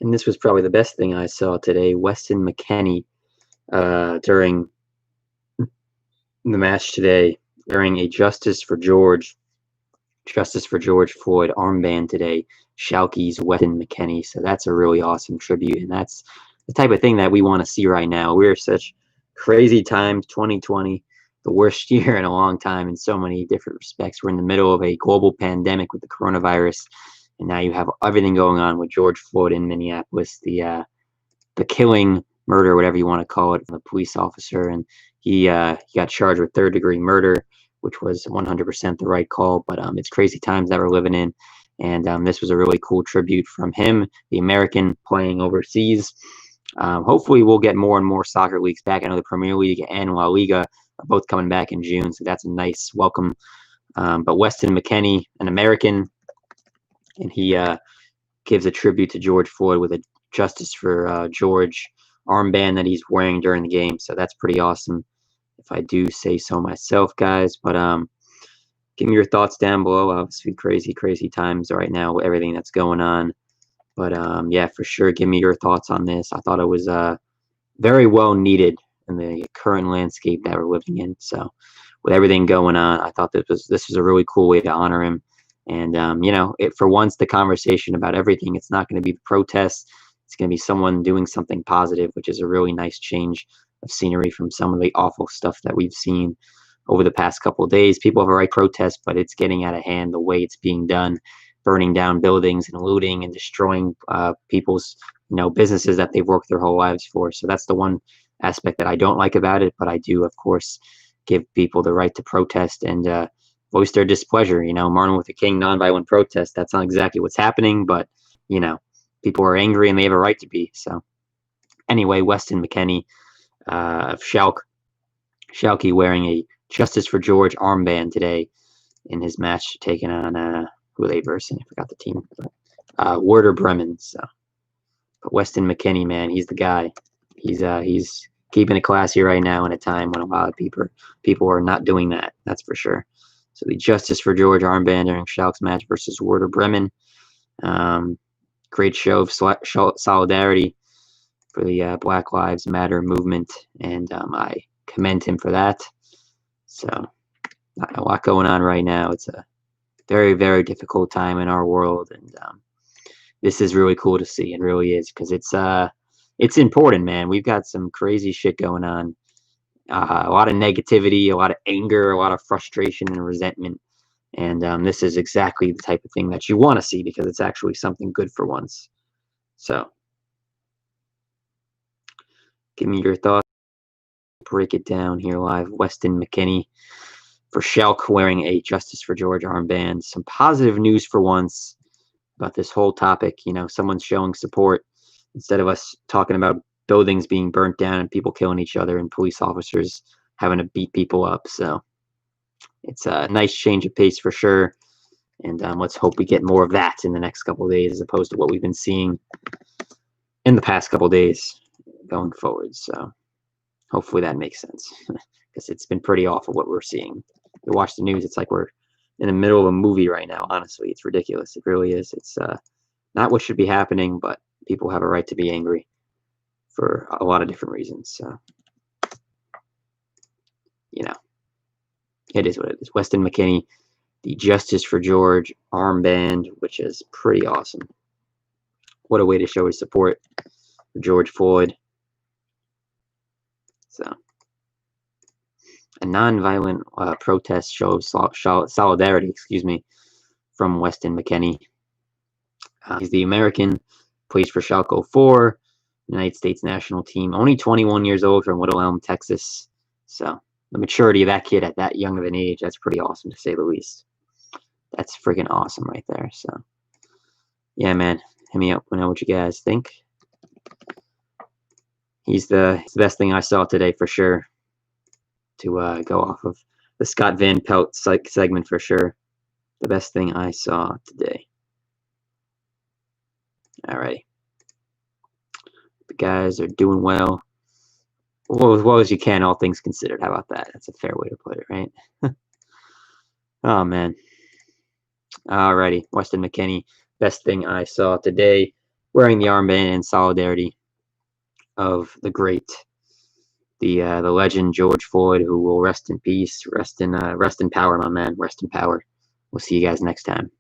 And this was probably the best thing I saw today. Weston McKennie during the match today, wearing a Justice for George Floyd armband today. Schalke's Weston McKennie. So that's a really awesome tribute, and that's the type of thing that we want to see right now. We're such crazy times. 2020, the worst year in a long time in so many different respects. We're in the middle of a global pandemic with the coronavirus, and now you have everything going on with George Floyd in Minneapolis, the killing, murder, whatever you want to call it, from a police officer, and he got charged with third-degree murder, which was 100% the right call. But it's crazy times that we're living in, and this was a really cool tribute from him, the American playing overseas. Hopefully, we'll get more and more soccer leagues back. I know the Premier League and La Liga are both coming back in June, so that's a nice welcome. But Weston McKennie, an American, and he gives a tribute to George Floyd with a Justice for George armband that he's wearing during the game. So that's pretty awesome, if I do say so myself, guys. But give me your thoughts down below. Obviously, crazy times right now with everything that's going on. But yeah, for sure, give me your thoughts on this. I thought it was very well needed in the current landscape that we're living in. So with everything going on, I thought this was a really cool way to honor him. And you know, for once, the conversation about everything, it's not going to be the protests. It's going to be someone doing something positive, which is a really nice change of scenery from some of the awful stuff that we've seen over the past couple of days. People have a right to protest, but it's getting out of hand the way it's being done, burning down buildings and looting and destroying people's businesses that they've worked their whole lives for. So that's the one aspect that I don't like about it. But I do, of course, give people the right to protest and voice their displeasure. Martin Luther King, nonviolent protest. That's not exactly what's happening, but people are angry and they have a right to be. So anyway, Weston McKennie of Schalke wearing a Justice for George armband today in his match taking on who are they versing? I forgot the team. Werder Bremen. So, but Weston McKennie, man, he's the guy. He's keeping it classy right now in a time when a lot of people are not doing that. That's for sure. So the Justice for George armband during Schalke's match versus Werder Bremen. Great show of solidarity for the Black Lives Matter movement, and I commend him for that. So a lot going on right now. It's a very difficult time in our world, and this is really cool to see. It really is, because it's important, man. We've got some crazy shit going on. A lot of negativity, a lot of anger, a lot of frustration and resentment. And this is exactly the type of thing that you want to see, because it's actually something good for once. So give me your thoughts. Break it down here live. Weston McKennie for Schalke wearing a Justice for George armband. Some positive news for once about this whole topic. Someone's showing support instead of us talking about buildings being burnt down and people killing each other and police officers having to beat people up. So it's a nice change of pace for sure. And let's hope we get more of that in the next couple of days, as opposed to what we've been seeing in the past couple of days going forward. So hopefully that makes sense, because it's been pretty awful what we're seeing. You watch the news, it's like we're in the middle of a movie right now. Honestly, it's ridiculous. It really is. It's not what should be happening, but people have a right to be angry for a lot of different reasons. So, it is what it is. Weston McKennie, the Justice for George armband, which is pretty awesome. What a way to show his support for George Floyd. So, a nonviolent protest show of solidarity, from Weston McKennie. He's the American, plays for Schalke 04, United States national team. Only 21 years old, from Little Elm, Texas. So the maturity of that kid at that young of an age, that's pretty awesome, to say the least. That's freaking awesome right there. So yeah, man, hit me up. Let me know what you guys think. He's the best thing I saw today, for sure, to go off of the Scott Van Pelt segment, for sure. The best thing I saw today. Alrighty. The guys are doing well. Well, as well as you can, all things considered. How about that? That's a fair way to put it, right? Oh, man. Alrighty. Weston McKennie, best thing I saw today. wearing the armband in solidarity of the great, the legend George Floyd, who will rest in peace, rest in power, my man, rest in power. We'll see you guys next time.